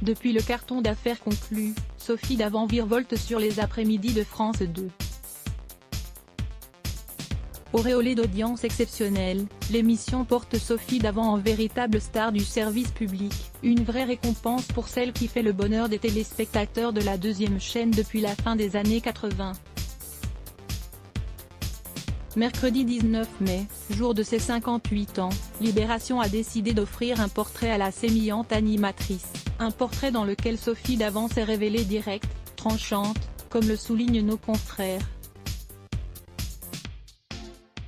Depuis le carton d'affaires conclu, Sophie Davant virevolte sur les après-midi de France 2. Auréolée d'audience exceptionnelle, l'émission porte Sophie Davant en véritable star du service public, une vraie récompense pour celle qui fait le bonheur des téléspectateurs de la deuxième chaîne depuis la fin des années 80. Mercredi 19 mai, jour de ses 58 ans, Libération a décidé d'offrir un portrait à la sémillante animatrice, un portrait dans lequel Sophie Davant s'est révélée directe, tranchante, comme le soulignent nos confrères.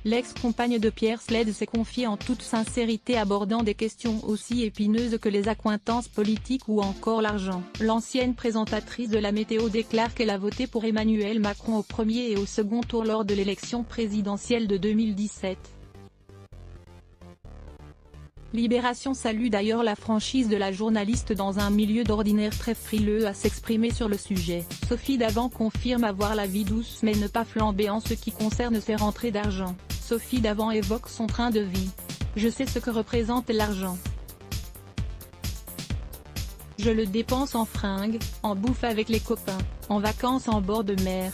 L'ex-compagne de Pierre Sled s'est confiée en toute sincérité abordant des questions aussi épineuses que les accointances politiques ou encore l'argent. L'ancienne présentatrice de la météo déclare qu'elle a voté pour Emmanuel Macron au premier et au second tour lors de l'élection présidentielle de 2017. Libération salue d'ailleurs la franchise de la journaliste dans un milieu d'ordinaire très frileux à s'exprimer sur le sujet. Sophie Davant confirme avoir la vie douce mais ne pas flamber en ce qui concerne ses rentrées d'argent. Sophie Davant évoque son train de vie. « Je sais ce que représente l'argent. Je le dépense en fringues, en bouffe avec les copains, en vacances en bord de mer.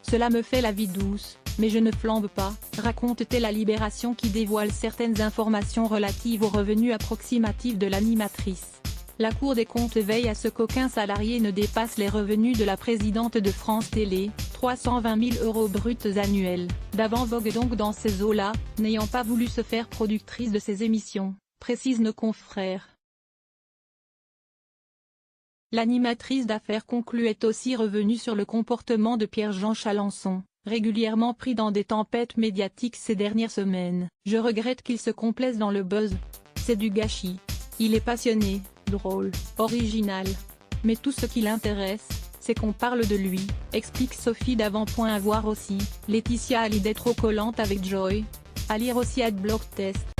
Cela me fait la vie douce, mais je ne flambe pas », raconte-t-elle à Libération qui dévoile certaines informations relatives aux revenus approximatifs de l'animatrice. La Cour des comptes veille à ce qu'aucun salarié ne dépasse les revenus de la présidente de France Télé, 320 000 € bruts annuels. Davant vogue donc dans ces eaux-là, n'ayant pas voulu se faire productrice de ces émissions, précisent nos confrères. L'animatrice d'affaires conclue est aussi revenue sur le comportement de Pierre-Jean Chalençon, régulièrement pris dans des tempêtes médiatiques ces dernières semaines. « Je regrette qu'il se complaise dans le buzz. C'est du gâchis. Il est passionné, drôle, original. Mais tout ce qui l'intéresse, c'est qu'on parle de lui », explique Sophie Davant. À voir aussi, Laetitia Hallyday trop collante avec Joy. À lire aussi @blogtest.